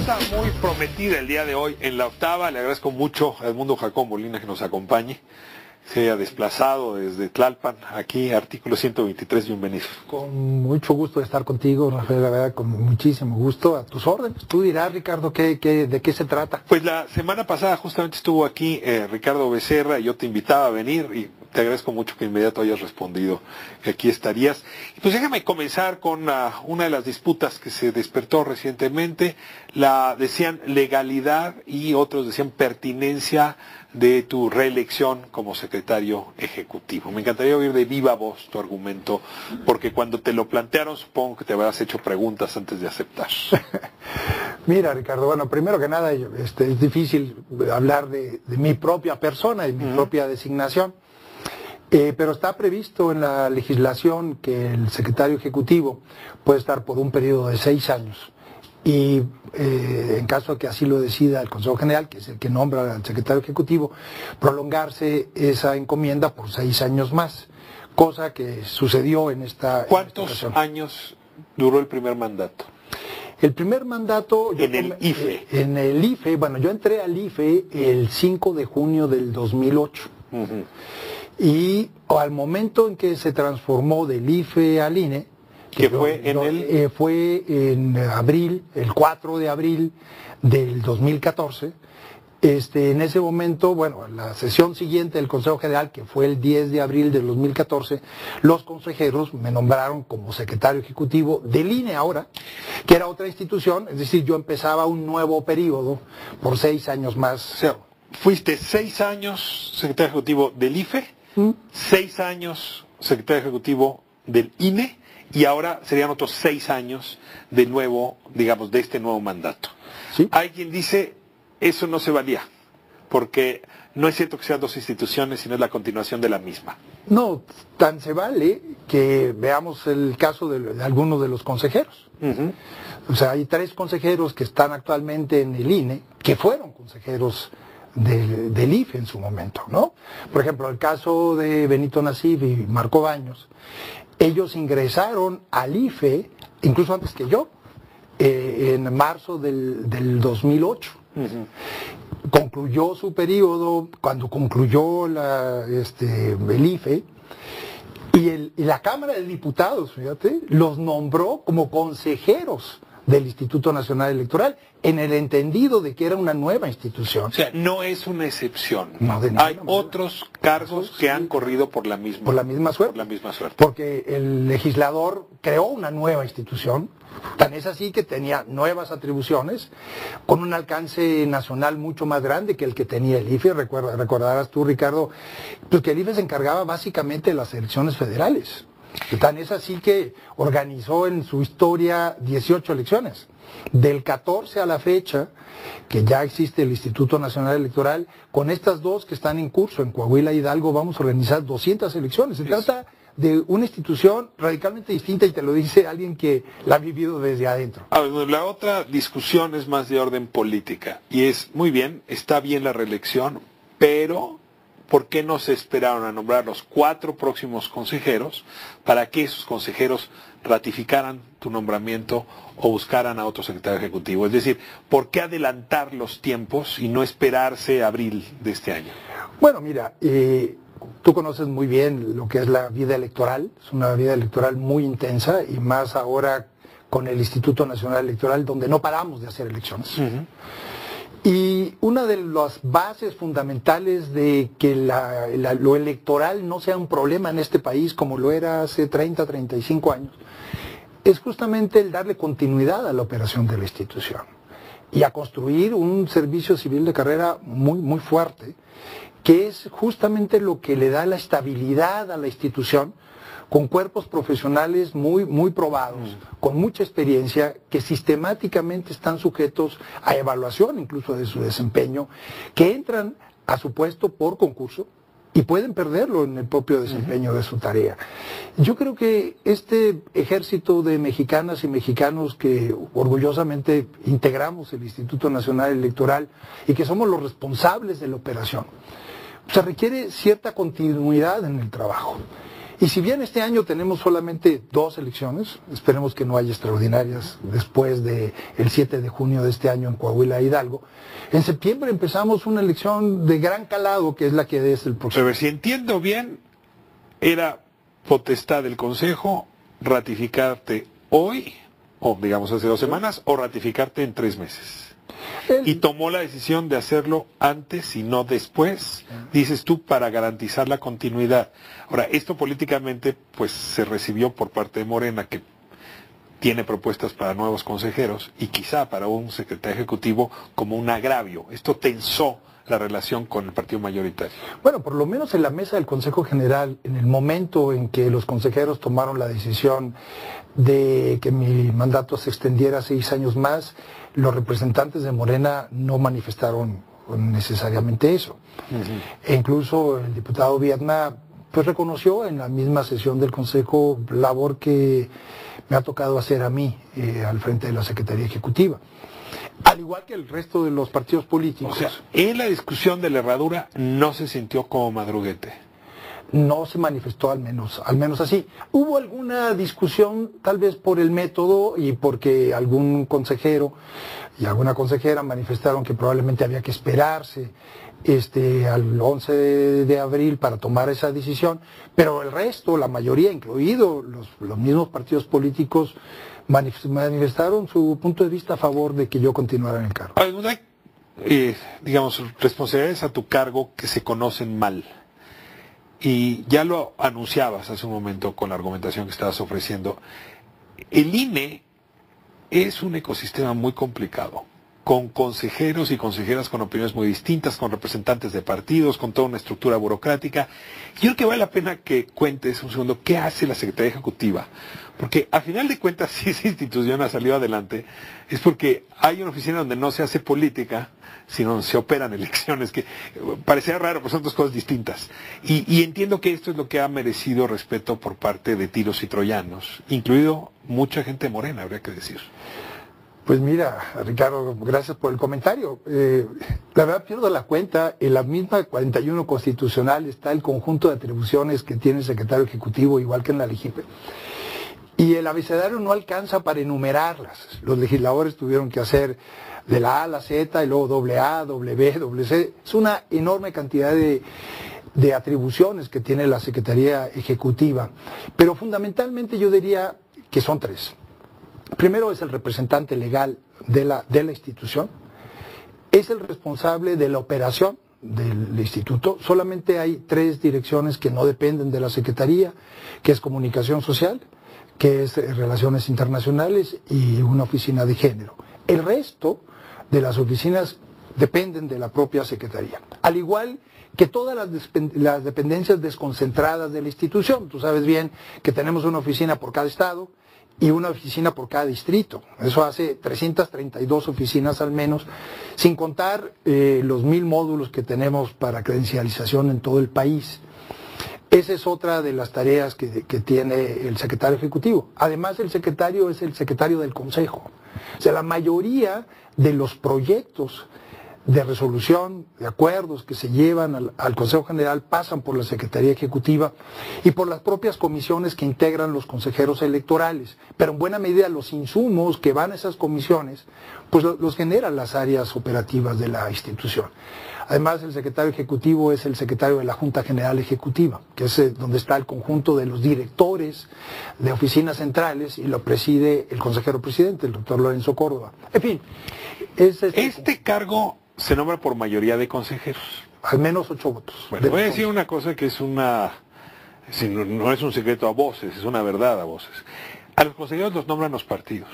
nota muy prometida el día de hoy en la octava. Le agradezco mucho a Edmundo Jacón Molina que nos acompañe. Se haya desplazado desde Tlalpan, aquí, artículo 123, bienvenido. Con mucho gusto de estar contigo, Rafael, la verdad, con muchísimo gusto, a tus órdenes. Tú dirás, Ricardo, de qué se trata. Pues la semana pasada justamente estuvo aquí Ricardo Becerra, y yo te invitaba a venir y te agradezco mucho que inmediato hayas respondido que aquí estarías. Y pues déjame comenzar con una de las disputas que se despertó recientemente. Decían legalidad y otros decían pertinencia de tu reelección como secretario ejecutivo. Me encantaría oír de viva voz tu argumento, porque cuando te lo plantearon supongo que te habrás hecho preguntas antes de aceptar. Mira, Ricardo, bueno, primero que nada es difícil hablar de mi propia persona, de mi propia designación, pero está previsto en la legislación que el secretario ejecutivo puede estar por un periodo de 6 años. Y en caso de que así lo decida el Consejo General, que es el que nombra al secretario ejecutivo, prolongarse esa encomienda por 6 años más, cosa que sucedió en esta... ¿Cuántos años duró el primer mandato? El primer mandato... En el IFE. En el IFE, bueno, yo entré al IFE el 5 de junio del 2008. Y al momento en que se transformó del IFE al INE, que fue en abril, el 4 de abril del 2014. En ese momento, bueno, la sesión siguiente del Consejo General, que fue el 10 de abril del 2014, los consejeros me nombraron como secretario ejecutivo del INE ahora, que era otra institución, es decir, yo empezaba un nuevo periodo por 6 años más. O sea, fuiste 6 años secretario ejecutivo del IFE, 6 años secretario ejecutivo del INE, y ahora serían otros 6 años de nuevo, digamos, de este nuevo mandato. ¿Sí? Hay quien dice, eso no se valía, porque no es cierto que sean 2 instituciones, sino es la continuación de la misma. No, tan se vale que veamos el caso de algunos de los consejeros. O sea, hay 3 consejeros que están actualmente en el INE, que fueron consejeros del IFE en su momento, ¿no? Por ejemplo, el caso de Benito Nasif y Marco Baños. Ellos ingresaron al IFE, incluso antes que yo, en marzo del 2008. Concluyó su periodo, cuando concluyó el IFE, y la Cámara de Diputados, fíjate, los nombró como consejeros del Instituto Nacional Electoral, en el entendido de que era una nueva institución. O sea, no es una excepción. No, hay otros cargos que han corrido por la misma suerte. Por la misma suerte. Porque el legislador creó una nueva institución, tan es así que tenía nuevas atribuciones, con un alcance nacional mucho más grande que el que tenía el IFE. Recordarás tú, Ricardo, pues que el IFE se encargaba básicamente de las elecciones federales. Tan es así que organizó en su historia 18 elecciones. Del 14 a la fecha, que ya existe el Instituto Nacional Electoral, con estas 2 que están en curso en Coahuila e Hidalgo, vamos a organizar 200 elecciones. Se trata de una institución radicalmente distinta, y te lo dice alguien que la ha vivido desde adentro. La otra discusión es más de orden política, y es, muy bien, está bien la reelección, pero ¿por qué no se esperaron a nombrar los 4 próximos consejeros para que esos consejeros ratificaran tu nombramiento o buscaran a otro secretario ejecutivo? Es decir, ¿por qué adelantar los tiempos y no esperarse a abril de este año? Bueno, mira, tú conoces muy bien lo que es la vida electoral. Es una vida electoral muy intensa, y más ahora con el Instituto Nacional Electoral, donde no paramos de hacer elecciones. Y una de las bases fundamentales de que lo electoral no sea un problema en este país como lo era hace 30, 35 años, es justamente el darle continuidad a la operación de la institución y a construir un servicio civil de carrera muy, muy fuerte, que es justamente lo que le da la estabilidad a la institución, con cuerpos profesionales muy, muy probados, con mucha experiencia, que sistemáticamente están sujetos a evaluación incluso de su desempeño, que entran a su puesto por concurso y pueden perderlo en el propio desempeño de su tarea. Yo creo que este ejército de mexicanas y mexicanos que orgullosamente integramos el Instituto Nacional Electoral y que somos los responsables de la operación, se requiere cierta continuidad en el trabajo. Y si bien este año tenemos solamente 2 elecciones, esperemos que no haya extraordinarias después del 7 de junio de este año en Coahuila e Hidalgo, en septiembre empezamos una elección de gran calado, que es la que es el próximo. Pero si entiendo bien, era potestad del Consejo ratificarte hoy, o digamos hace 2 semanas, o ratificarte en 3 meses. Y tomó la decisión de hacerlo antes y no después, dices tú, para garantizar la continuidad. Ahora, esto políticamente pues se recibió por parte de Morena, que tiene propuestas para nuevos consejeros y quizá para un secretario ejecutivo como un agravio. Esto tensó la relación con el partido mayoritario. Bueno, por lo menos en la mesa del Consejo General, en el momento en que los consejeros tomaron la decisión de que mi mandato se extendiera 6 años más, los representantes de Morena no manifestaron necesariamente eso. E incluso el diputado Viedma pues reconoció en la misma sesión del Consejo labor que me ha tocado hacer a mí al frente de la Secretaría Ejecutiva. Al igual que el resto de los partidos políticos. O sea, en la discusión de la herradura no se sintió como madruguete. No se manifestó al menos así. Hubo alguna discusión, tal vez por el método y porque algún consejero y alguna consejera manifestaron que probablemente había que esperarse al 11 de abril para tomar esa decisión, pero el resto, la mayoría, incluido los mismos partidos políticos, manifestaron su punto de vista a favor de que yo continuara en el cargo. Alguna, digamos, responsabilidades a tu cargo que se conocen mal. Y ya lo anunciabas hace un momento con la argumentación que estabas ofreciendo. El INE es un ecosistema muy complicado, con consejeros y consejeras con opiniones muy distintas, con representantes de partidos, con toda una estructura burocrática. Yo creo que vale la pena que cuentes un segundo qué hace la Secretaría Ejecutiva. Porque a final de cuentas, si esa institución ha salido adelante, es porque hay una oficina donde no se hace política, sino donde se operan elecciones, que parecía raro, pero son 2 cosas distintas. Y entiendo que esto es lo que ha merecido respeto por parte de tiros y troyanos, incluido mucha gente morena, habría que decir. Pues mira, Ricardo, gracias por el comentario. La verdad pierdo la cuenta, en la misma 41 constitucional está el conjunto de atribuciones que tiene el secretario ejecutivo, igual que en la LEGIPE. Y el abecedario no alcanza para enumerarlas. Los legisladores tuvieron que hacer de la A a la Z y luego doble A, doble B, doble C. Es una enorme cantidad de atribuciones que tiene la Secretaría Ejecutiva. Pero fundamentalmente yo diría que son 3. Primero es el representante legal de la institución. Es el responsable de la operación del instituto. Solamente hay 3 direcciones que no dependen de la Secretaría, que es Comunicación Social, que es Relaciones Internacionales y una oficina de género. El resto de las oficinas dependen de la propia Secretaría. Al igual que todas las dependencias desconcentradas de la institución. Tú sabes bien que tenemos una oficina por cada estado y una oficina por cada distrito. Eso hace 332 oficinas al menos, sin contar los 1000 módulos que tenemos para credencialización en todo el país. Esa es otra de las tareas que tiene el secretario ejecutivo. Además, el secretario es el secretario del Consejo. O sea, la mayoría de los proyectos de resolución, de acuerdos que se llevan al Consejo General pasan por la Secretaría Ejecutiva y por las propias comisiones que integran los consejeros electorales. Pero en buena medida los insumos que van a esas comisiones, pues los generan las áreas operativas de la institución. Además, el secretario ejecutivo es el secretario de la Junta General Ejecutiva, que es donde está el conjunto de los directores de oficinas centrales y lo preside el consejero presidente, el doctor Lorenzo Córdoba. En fin, este cargo se nombra por mayoría de consejeros. Al menos 8 votos. Bueno, voy a decir una cosa que es no es un secreto a voces, es una verdad a voces. A los consejeros los nombran los partidos.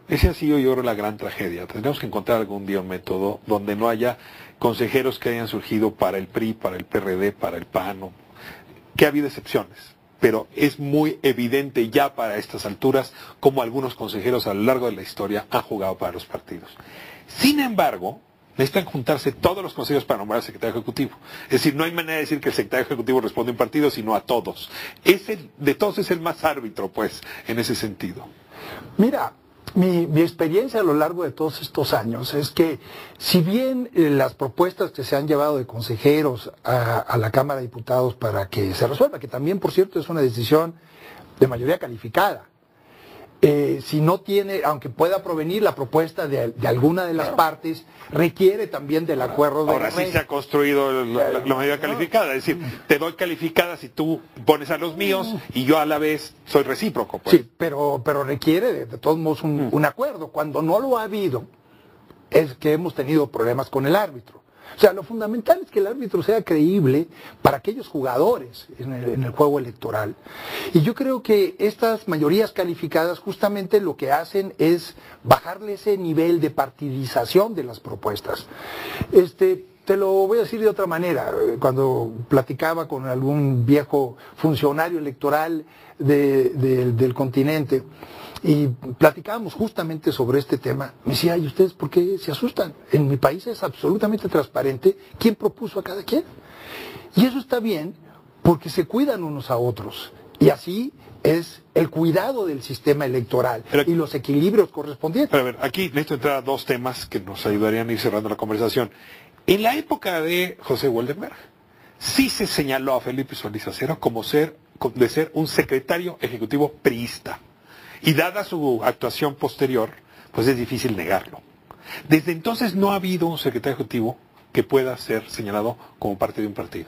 Ese ha sido, yo creo, la gran tragedia. Tendremos que encontrar algún día un método donde no haya consejeros que hayan surgido para el PRI, para el PRD, para el PAN, que ha habido excepciones. Pero es muy evidente ya para estas alturas cómo algunos consejeros a lo largo de la historia han jugado para los partidos. Sin embargo, necesitan juntarse todos los consejeros para nombrar al secretario ejecutivo. Es decir, no hay manera de decir que el secretario ejecutivo responde a un partido, sino a todos. De todos es el más árbitro, pues, en ese sentido. Mira, Mi experiencia a lo largo de todos estos años es que si bien las propuestas que se han llevado de consejeros a la Cámara de Diputados para que se resuelva, que también por cierto es una decisión de mayoría calificada, si no tiene, aunque pueda provenir la propuesta de alguna de las partes, requiere también del acuerdo de Ahora sí se ha construido la mayoría calificada, es decir, te doy calificada si tú pones a los míos y yo a la vez soy recíproco. Pues. Sí, pero requiere de todos modos un acuerdo. Cuando no lo ha habido, es que hemos tenido problemas con el árbitro. O sea, lo fundamental es que el árbitro sea creíble para aquellos jugadores en el juego electoral. Y yo creo que estas mayorías calificadas justamente lo que hacen es bajarle ese nivel de partidización de las propuestas. Te lo voy a decir de otra manera. Cuando platicaba con algún viejo funcionario electoral del continente, y platicábamos justamente sobre este tema, me decía, ¿y ustedes por qué se asustan? En mi país es absolutamente transparente quién propuso a cada quien. Y eso está bien porque se cuidan unos a otros. Y así es el cuidado del sistema electoral y los equilibrios correspondientes. Pero a ver, aquí necesito entrar a dos temas que nos ayudarían a ir cerrando la conversación. En la época de José Woldenberg, sí se señaló a Felipe Solís Acero como de ser un secretario ejecutivo priista. Y dada su actuación posterior, pues es difícil negarlo. Desde entonces no ha habido un secretario ejecutivo que pueda ser señalado como parte de un partido.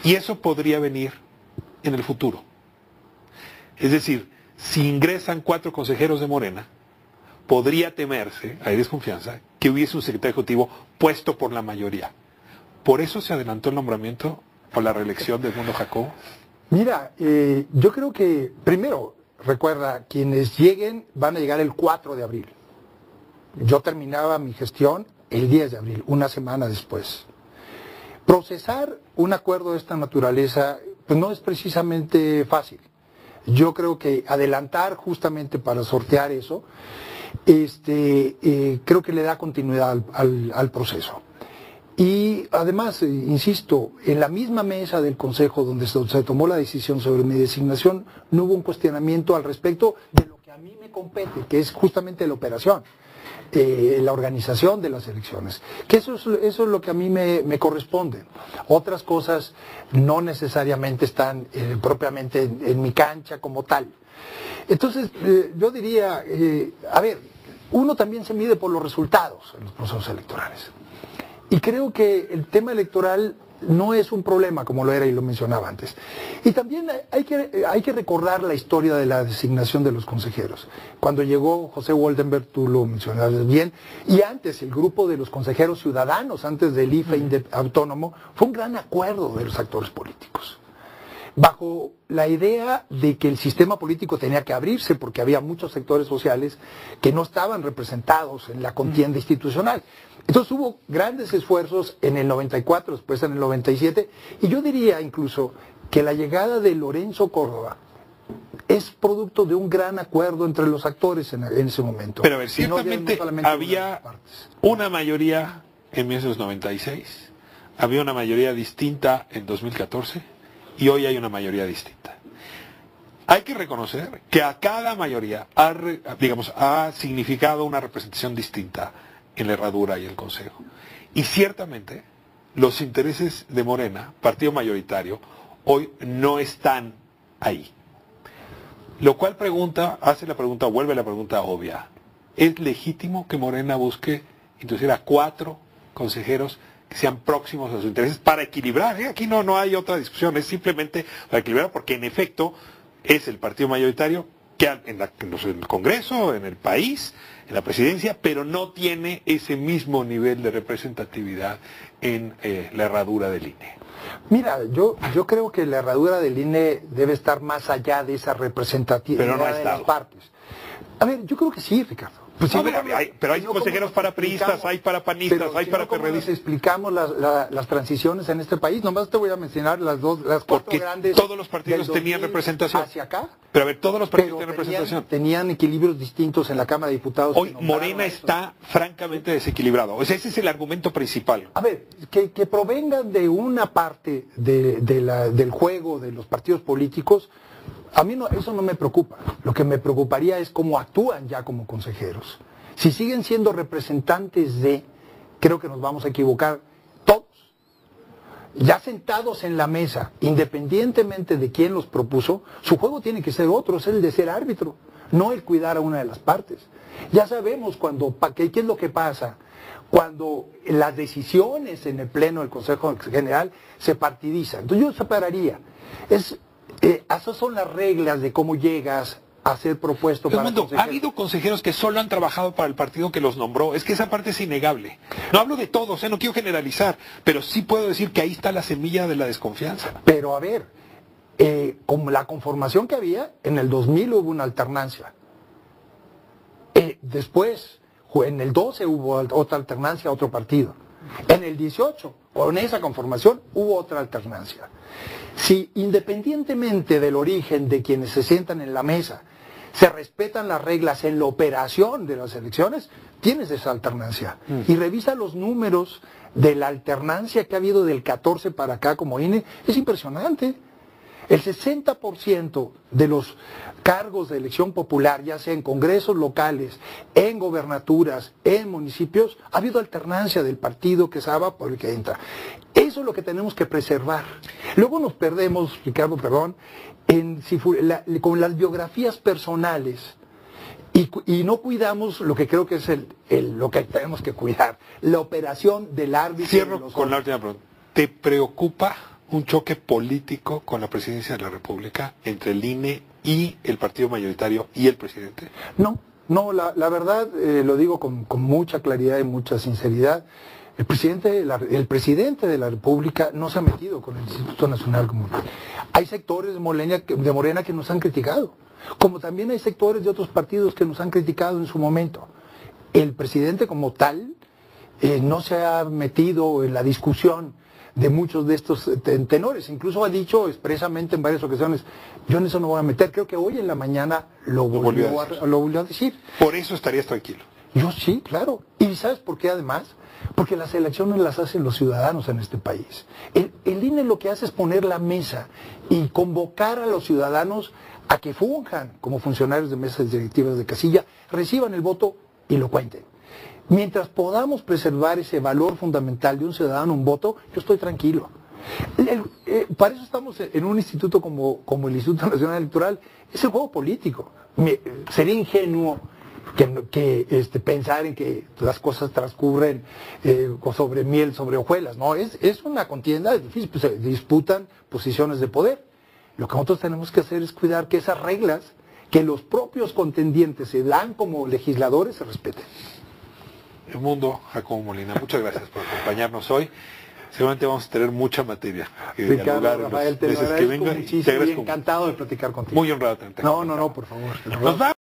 Y eso podría venir en el futuro. Es decir, si ingresan 4 consejeros de Morena, podría temerse, hay desconfianza, que hubiese un secretario ejecutivo puesto por la mayoría. ¿Por eso se adelantó el nombramiento o la reelección de Edmundo Jacobo? Mira, yo creo que, primero, recuerda, quienes lleguen van a llegar el 4 de abril. Yo terminaba mi gestión el 10 de abril, una semana después. Procesar un acuerdo de esta naturaleza pues no es precisamente fácil. Yo creo que adelantar justamente para sortear eso, creo que le da continuidad al proceso. Y además, insisto, en la misma mesa del Consejo donde se tomó la decisión sobre mi designación, no hubo un cuestionamiento al respecto de lo que a mí me compete, que es justamente la operación, la organización de las elecciones. Que eso es lo que a mí me corresponde. Otras cosas no necesariamente están propiamente en mi cancha como tal. Entonces, yo diría, a ver, uno también se mide por los resultados en los procesos electorales. Y creo que el tema electoral no es un problema como lo era y lo mencionaba antes. Y también hay que recordar la historia de la designación de los consejeros. Cuando llegó José Woldenberg, tú lo mencionabas bien, y antes el grupo de los consejeros ciudadanos, antes del IFE autónomo, fue un gran acuerdo de los actores políticos. Bajo la idea de que el sistema político tenía que abrirse porque había muchos sectores sociales que no estaban representados en la contienda institucional. Entonces hubo grandes esfuerzos en el 94, después en el 97, y yo diría incluso que la llegada de Lorenzo Córdoba es producto de un gran acuerdo entre los actores en ese momento. Pero a ver, ciertamente había una mayoría en 1996, había una mayoría distinta en 2014 y hoy hay una mayoría distinta. Hay que reconocer que a cada mayoría ha significado una representación distinta en la herradura y el Consejo. Y ciertamente los intereses de Morena, partido mayoritario, hoy no están ahí. Lo cual vuelve la pregunta obvia. ¿Es legítimo que Morena busque introducir a 4 consejeros que sean próximos a sus intereses para equilibrar? Aquí no hay otra discusión, es simplemente para equilibrar, porque en efecto es el partido mayoritario que en el Congreso, en el país, en la presidencia, pero no tiene ese mismo nivel de representatividad en la herradura del INE. Mira, yo creo que la herradura del INE debe estar más allá de esa representatividad de las partes. A ver, yo creo que sí, Ricardo. Pues sí, pero hay consejeros para priistas, hay para panistas, hay para perredistas. Explicamos las transiciones en este país. Nomás te voy a mencionar las 4 grandes. Todos los partidos tenían representación. Hacia acá. Pero a ver, todos los partidos tenían representación. Tenían equilibrios distintos en la Cámara de Diputados. Hoy Morena está francamente desequilibrado. O sea, ese es el argumento principal. A ver, que provengan de una parte del juego de los partidos políticos. A mí no, eso no me preocupa. Lo que me preocuparía es cómo actúan ya como consejeros. Si siguen siendo representantes de, creo que nos vamos a equivocar todos. Ya sentados en la mesa, independientemente de quién los propuso, su juego tiene que ser otro, es el de ser árbitro, no el cuidar a una de las partes. Ya sabemos qué es lo que pasa cuando las decisiones en el Pleno del Consejo General se partidizan. Entonces yo separaría. Esas son las reglas de cómo llegas a ser propuesto para consejero. Ha habido consejeros que solo han trabajado para el partido que los nombró. Es que esa parte es innegable. No hablo de todos, no quiero generalizar, pero sí puedo decir que ahí está la semilla de la desconfianza. Pero a ver, como la conformación que había, en el 2000 hubo una alternancia. Después, en el 12 hubo otra alternancia a otro partido. En el 18, con esa conformación, hubo otra alternancia. Si independientemente del origen de quienes se sientan en la mesa, se respetan las reglas en la operación de las elecciones, tienes esa alternancia. Y revisa los números de la alternancia que ha habido del 14 para acá como INE, es impresionante. El 60% de los cargos de elección popular, ya sea en congresos locales, en gobernaturas, en municipios, ha habido alternancia del partido que sabe por el que entra. Eso es lo que tenemos que preservar. Luego nos perdemos, Ricardo, con las biografías personales y no cuidamos lo que creo que es lo que tenemos que cuidar, la operación del árbitro. Cierro con la última pregunta. ¿Te preocupa un choque político con la presidencia de la República entre el INE y el partido mayoritario y el presidente? No, la verdad, lo digo con mucha claridad y mucha sinceridad. El presidente de la República no se ha metido con el Instituto Nacional como tal. Hay sectores de Morena que nos han criticado, como también hay sectores de otros partidos que nos han criticado en su momento. El presidente como tal no se ha metido en la discusión de muchos de estos tenores. Incluso ha dicho expresamente en varias ocasiones, yo en eso no voy a meter. Creo que hoy en la mañana lo volvió a decir. Por eso estarías tranquilo. Yo sí, claro. ¿Y sabes por qué además? Porque las elecciones las hacen los ciudadanos en este país. El INE lo que hace es poner la mesa y convocar a los ciudadanos a que funjan como funcionarios de mesas directivas de casilla, reciban el voto y lo cuenten. Mientras podamos preservar ese valor fundamental de un ciudadano, un voto, yo estoy tranquilo. Para eso estamos en un instituto como el Instituto Nacional Electoral. Es el juego político. Sería ingenuo pensar en que las cosas transcurren sobre miel, sobre hojuelas. No, es una contienda difícil, pues se disputan posiciones de poder. Lo que nosotros tenemos que hacer es cuidar que esas reglas que los propios contendientes se dan como legisladores se respeten. Edmundo Jacobo Molina, muchas gracias por acompañarnos hoy. Seguramente vamos a tener mucha materia que Ricardo, dialogar Rafael, te lo agradezco muchísimo y encantado de platicar contigo. Muy honrado. No, por favor.